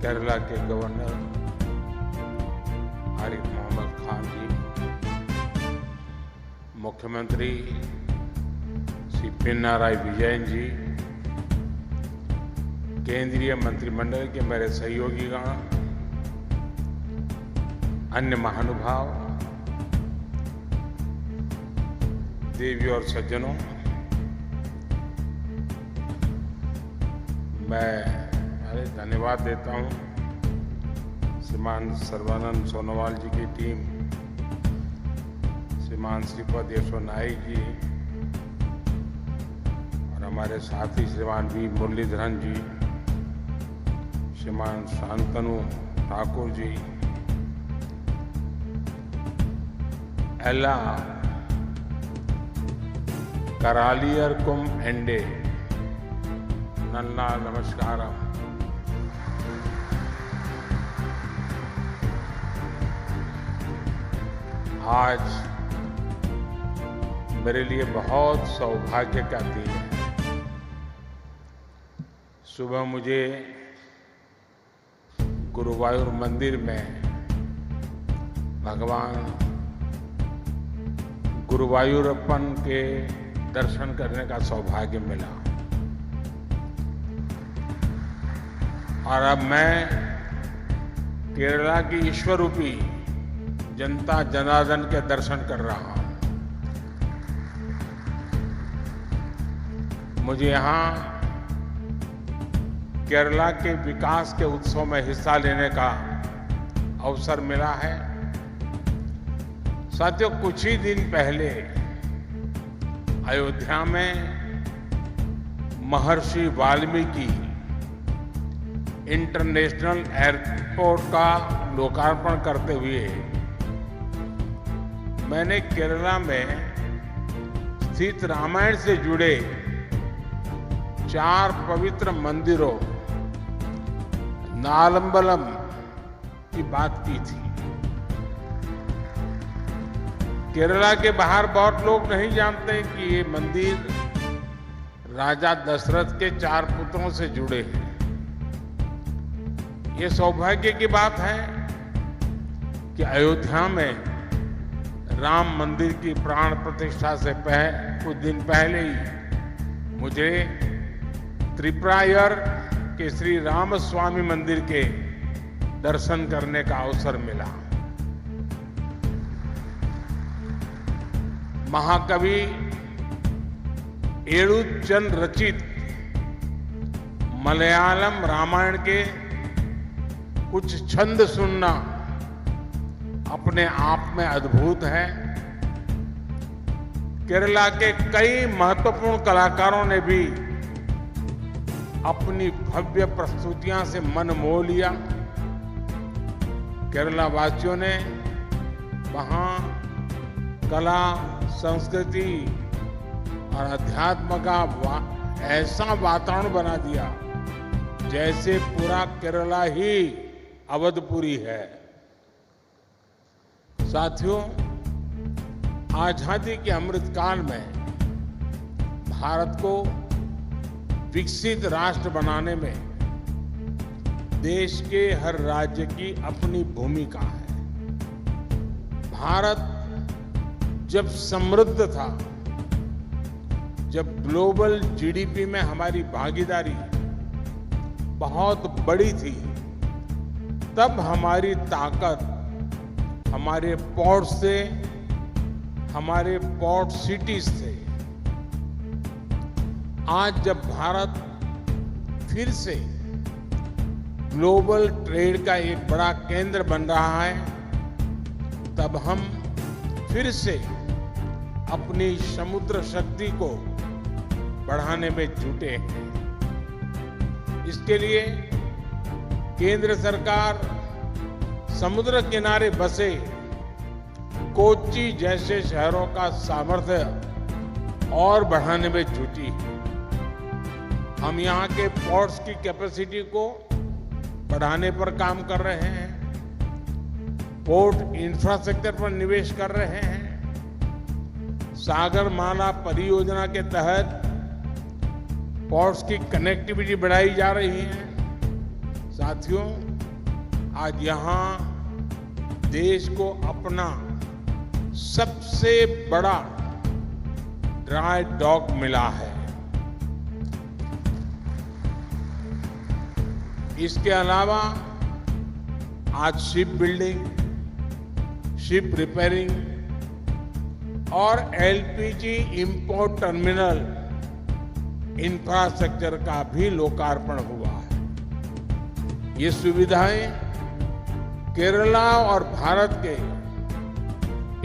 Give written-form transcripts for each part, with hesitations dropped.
केरला के गवर्नर आरिफ मोहम्मद खान जी, मुख्यमंत्री श्री पिनाराई विजयन जी, केंद्रीय मंत्रिमंडल के मेरे सहयोगीगण, अन्य महानुभाव, देवी और सज्जनों, मैं धन्यवाद देता हूं श्रीमान सर्बानंद सोनोवाल जी की टीम, श्रीमान श्रीपद यशो नाइक जी और हमारे साथी श्रीमान वी मुरलीधरन जी, श्रीमान शांतनु ठाकुर जी, एला करालियरकुम एंडे नन्ना नमस्कारम। आज मेरे लिए बहुत सौभाग्य का दिन है। सुबह मुझे गुरुवायूर मंदिर में भगवान गुरुवायूरप्पन के दर्शन करने का सौभाग्य मिला और अब मैं केरला की ईश्वर रूपी जनता जनार्दन के दर्शन कर रहा हूं। मुझे यहां केरला के विकास के उत्सव में हिस्सा लेने का अवसर मिला है। साथियों, कुछ ही दिन पहले अयोध्या में महर्षि वाल्मीकि इंटरनेशनल एयरपोर्ट का लोकार्पण करते हुए मैंने केरला में स्थित रामायण से जुड़े 4 पवित्र मंदिरों नालंबलम की बात की थी। केरला के बाहर बहुत लोग नहीं जानते कि ये मंदिर राजा दशरथ के 4 पुत्रों से जुड़े हैं। ये सौभाग्य की बात है कि अयोध्या में राम मंदिर की प्राण प्रतिष्ठा से कुछ दिन पहले ही मुझे त्रिपुरायर के श्री रामस्वामी मंदिर के दर्शन करने का अवसर मिला। महाकवि एळुत्तचन रचित मलयालम रामायण के कुछ छंद सुनना अपने आप में अद्भुत है। केरला के कई महत्वपूर्ण कलाकारों ने भी अपनी भव्य प्रस्तुतियां से मन मोह लिया। केरला वासियों ने वहां कला, संस्कृति और अध्यात्म का ऐसा वातावरण बना दिया जैसे पूरा केरला ही अवधपुरी है। साथियों, आजादी के अमृतकाल में भारत को विकसित राष्ट्र बनाने में देश के हर राज्य की अपनी भूमिका है। भारत जब समृद्ध था, जब ग्लोबल जीडीपी में हमारी भागीदारी बहुत बड़ी थी, तब हमारी ताकत हमारे पोर्ट से, हमारे पोर्ट सिटीज थे। आज जब भारत फिर से ग्लोबल ट्रेड का एक बड़ा केंद्र बन रहा है, तब हम फिर से अपनी समुद्र शक्ति को बढ़ाने में जुटे हैं। इसके लिए केंद्र सरकार समुद्र किनारे बसे कोच्चि जैसे शहरों का सामर्थ्य और बढ़ाने में जुटी है। हम यहाँ के पोर्ट्स की कैपेसिटी को बढ़ाने पर काम कर रहे हैं, पोर्ट इंफ्रास्ट्रक्चर पर निवेश कर रहे हैं। सागरमाला परियोजना के तहत पोर्ट्स की कनेक्टिविटी बढ़ाई जा रही है। साथियों, आज यहां देश को अपना सबसे बड़ा ड्राई डॉक मिला है। इसके अलावा आज शिप बिल्डिंग, शिप रिपेयरिंग और एलपीजी इंपोर्ट टर्मिनल इंफ्रास्ट्रक्चर का भी लोकार्पण हुआ है। ये सुविधाएं केरला और भारत के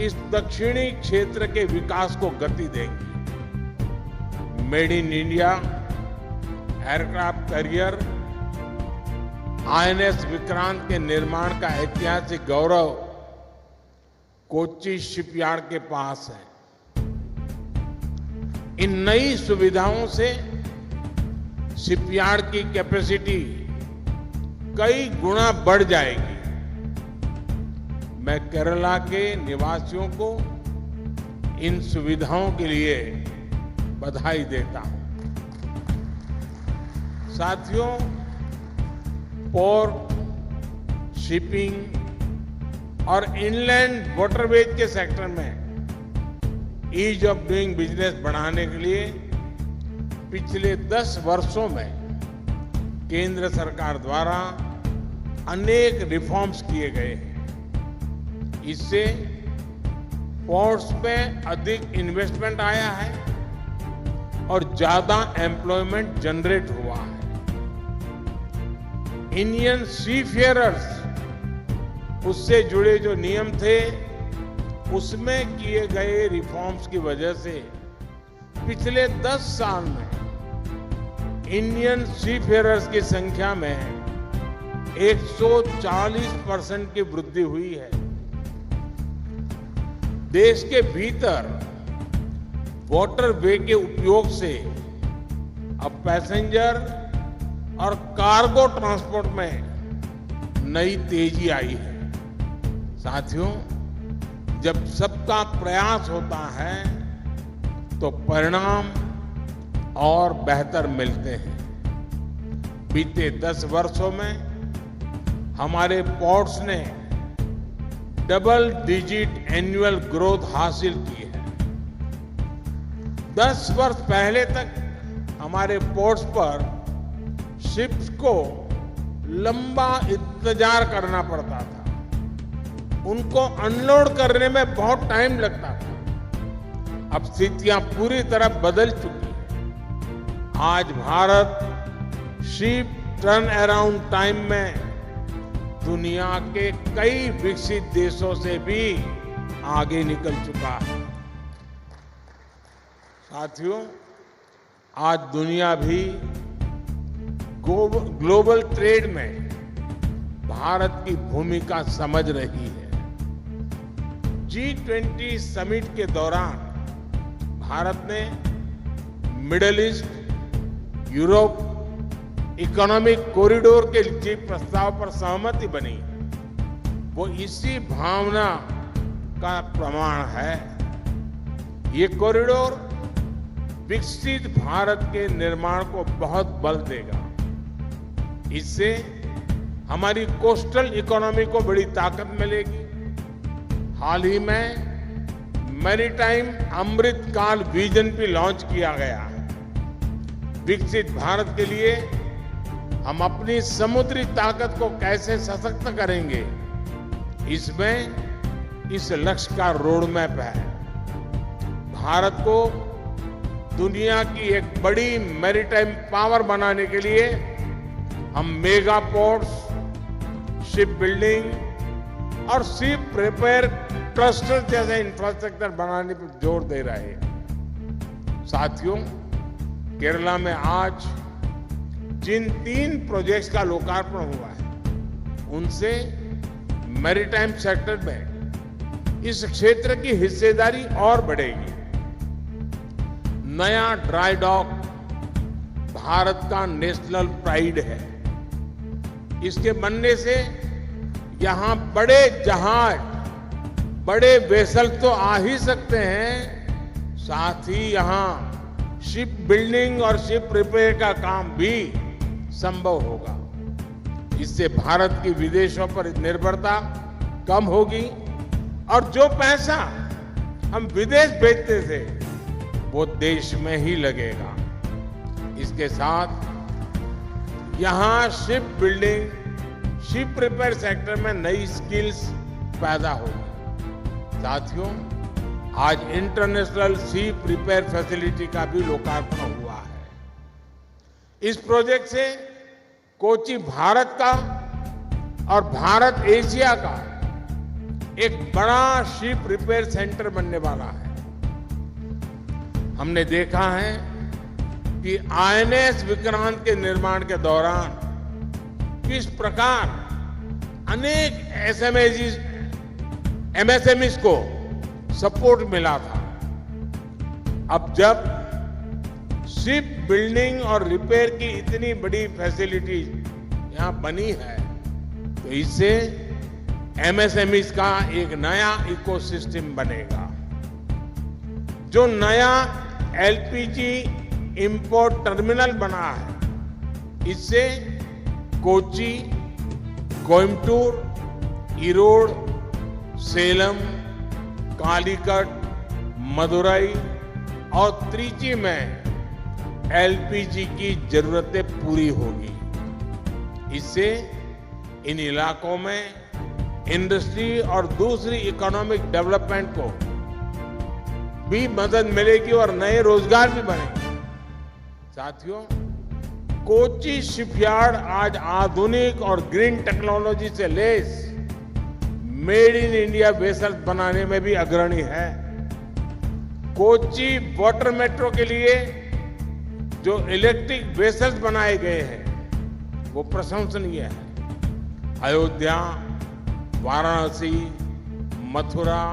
इस दक्षिणी क्षेत्र के विकास को गति देंगी। Made in India aircraft carrier INS Vikrant के निर्माण का ऐतिहासिक गौरव कोच्चि शिपयार्ड के पास है। इन नई सुविधाओं से शिपयार्ड की कैपेसिटी कई गुना बढ़ जाएगी। मैं केरला के निवासियों को इन सुविधाओं के लिए बधाई देता हूं। साथियों, पोर्ट, शिपिंग और इनलैंड वाटरवेज के सेक्टर में ईज ऑफ डूइंग बिजनेस बढ़ाने के लिए पिछले 10 वर्षों में केंद्र सरकार द्वारा अनेक रिफॉर्म्स किए गए हैं। इससे पोर्ट्स में अधिक इन्वेस्टमेंट आया है और ज्यादा एम्प्लॉयमेंट जनरेट हुआ है। इंडियन सीफेयरर्स, उससे जुड़े जो नियम थे, उसमें किए गए रिफॉर्म्स की वजह से पिछले 10 साल में इंडियन सीफेयरर्स की संख्या में 140% की वृद्धि हुई है। देश के भीतर वाटरवे के उपयोग से अब पैसेंजर और कार्गो ट्रांसपोर्ट में नई तेजी आई है। साथियों, जब सबका प्रयास होता है तो परिणाम और बेहतर मिलते हैं। बीते 10 वर्षों में हमारे पोर्ट्स ने डबल डिजिट एनुअल ग्रोथ हासिल की है। 10 वर्ष पहले तक हमारे पोर्ट्स पर शिप्स को लंबा इंतजार करना पड़ता था। उनको अनलोड करने में बहुत टाइम लगता था। अब स्थितियां पूरी तरह बदल चुकी है। आज Bharat ship turn around time में दुनिया के कई विकसित देशों से भी आगे निकल चुका है। साथियों, आज दुनिया भी ग्लोबल ट्रेड में भारत की भूमिका समझ रही है। G20 समिट के दौरान भारत ने middle east, Europe economic corridor के लिए प्रस्ताव पर सहमति बनी। वो इसी भावना का प्रमाण है। ये कॉरिडोर विकसित भारत के निर्माण को बहुत बल देगा। इससे हमारी कोस्टल इकोनॉमी को बड़ी ताकत मिलेगी। हाल ही में मैरीटाइम अमृत काल विजन भी लॉन्च किया गया है। विकसित भारत के लिए हम अपनी समुद्री ताकत को कैसे सशक्त करेंगे, इसमें इस लक्ष्य का रोड मैप है। भारत को दुनिया की एक बड़ी मैरीटाइम पावर बनाने के लिए हम मेगा पोर्ट्स, शिप बिल्डिंग और शिप रिपेयर क्लस्टर जैसे इंफ्रास्ट्रक्चर बनाने पर जोर दे रहे हैं। साथियों, केरला में आज जिन 3 प्रोजेक्ट्स का लोकार्पण हुआ है, उनसे मैरीटाइम सेक्टर में इस क्षेत्र की हिस्सेदारी और बढ़ेगी। नया ड्राई डॉक भारत का नेशनल प्राइड है। इसके बनने से यहां बड़े जहाज, बड़े वेसल तो आ ही सकते हैं, साथ ही यहां शिप बिल्डिंग और शिप रिपेयर का काम भी संभव होगा। इससे भारत की विदेशों पर निर्भरता कम होगी और जो पैसा हम विदेश भेजते थे वो देश में ही लगेगा। इसके साथ यहां ship building, ship repair sector में नई स्किल्स पैदा होगी। साथियों, आज इंटरनेशनल शिप रिपेयर फैसिलिटी का भी लोकार्पण हुआ है। इस प्रोजेक्ट से कोच्चि भारत का और भारत एशिया का एक बड़ा शिप रिपेयर सेंटर बनने वाला है। हमने देखा है कि आईएनएस विक्रांत के निर्माण के दौरान किस प्रकार अनेक एमएसएमईज को सपोर्ट मिला था। अब जब शिप बिल्डिंग और रिपेयर की इतनी बड़ी फैसिलिटी यहां बनी है तो इससे एमएसएमईज का एक नया इकोसिस्टम बनेगा। जो नया एलपीजी इंपोर्ट टर्मिनल बना है, इससे कोच्चि, कोयम्बटूर, ईरोड, सेलम, कालीकट, मदुरई और त्रिची में एलपीजी की जरूरतें पूरी होगी। इससे इन इलाकों में इंडस्ट्री और दूसरी इकोनॉमिक डेवलपमेंट को भी मदद मिलेगी और नए रोजगार भी बनेंगे। साथियों, कोच्चि शिपयार्ड आज आधुनिक और ग्रीन टेक्नोलॉजी से lace made in India vessels बनाने में भी अग्रणी है। कोच्चि वाटर मेट्रो के लिए जो इलेक्ट्रिक वेसल्स बनाए गए हैं वो प्रशंसनीय है। अयोध्या, वाराणसी, मथुरा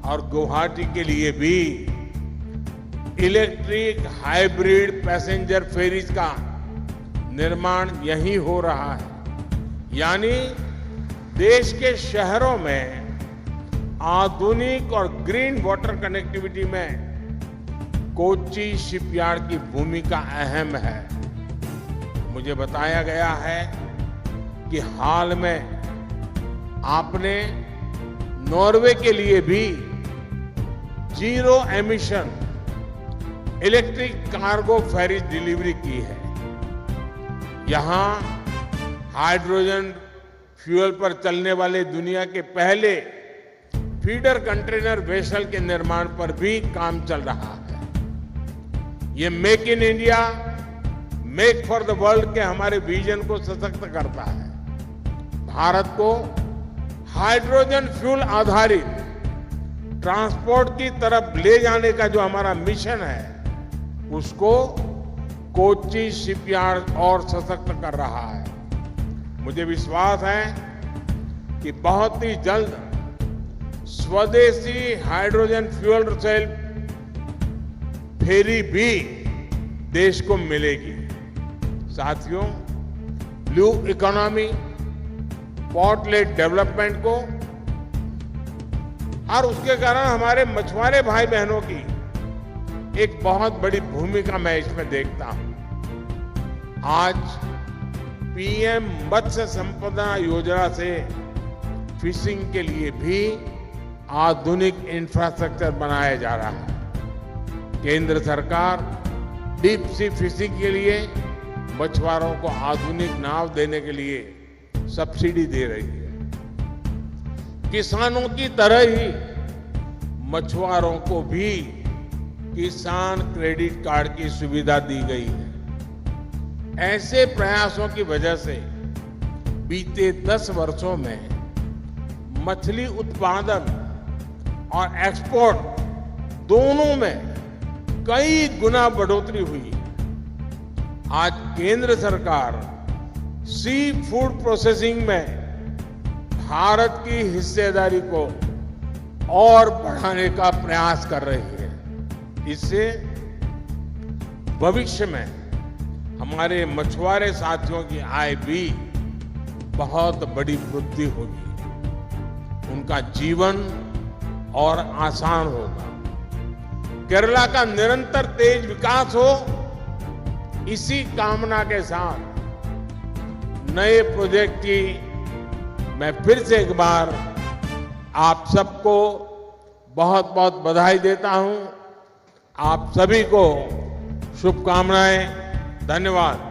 और गुवाहाटी के लिए भी इलेक्ट्रिक हाइब्रिड पैसेंजर फेरीज का निर्माण यहीं हो रहा है। यानी देश के शहरों में आधुनिक और ग्रीन वाटर कनेक्टिविटी में कोच्चि शिपयार्ड की भूमिका अहम है। मुझे बताया गया है कि हाल में आपने नॉर्वे के लिए भी जीरो एमिशन इलेक्ट्रिक कार्गो फेरी डिलीवरी की है। यहां हाइड्रोजन फ्यूल पर चलने वाले दुनिया के पहले फीडर कंटेनर वेसल के निर्माण पर भी काम चल रहा है। ये make in India, make for the world के हमारे विजन को सशक्त करता है। भारत को हाइड्रोजन फ्यूल आधारित ट्रांसपोर्ट की तरफ ले जाने का जो हमारा मिशन है उसको कोच्चि शिपयार्ड और सशक्त कर रहा है। मुझे विश्वास है कि बहुत ही जल्द स्वदेशी हाइड्रोजन फ्यूल सेल फेरी भी देश को मिलेगी। साथियों, blue economy, port lead development को और उसके कारण हमारे मछुआरे भाई बहनों की एक बहुत बड़ी भूमिका मैं इसमें देखता हूं। आज पीएम मत्स्य संपदा योजना से फिशिंग के लिए भी आधुनिक इंफ्रास्ट्रक्चर बनाया जा रहा है। केंद्र सरकार डीप सी फिशिंग के लिए मछुआरों को आधुनिक नाव देने के लिए सब्सिडी दे रही है। किसानों की तरह ही मछुआरों को भी किसान क्रेडिट कार्ड की सुविधा दी गई है। ऐसे प्रयासों की वजह से बीते 10 वर्षों में मछली उत्पादन और एक्सपोर्ट दोनों में कई गुना बढ़ोतरी हुई। आज केंद्र सरकार सी फूड प्रोसेसिंग में भारत की हिस्सेदारी को और बढ़ाने का प्रयास कर रही है। इससे भविष्य में हमारे मछुआरे साथियों की आय भी बहुत बड़ी वृद्धि होगी, उनका जीवन और आसान होगा। केरला का निरंतर तेज विकास हो, इसी कामना के साथ नए प्रोजेक्ट की मैं फिर से एक बार आप सबको बहुत बहुत बधाई देता हूं। आप सभी को शुभकामनाएं। धन्यवाद।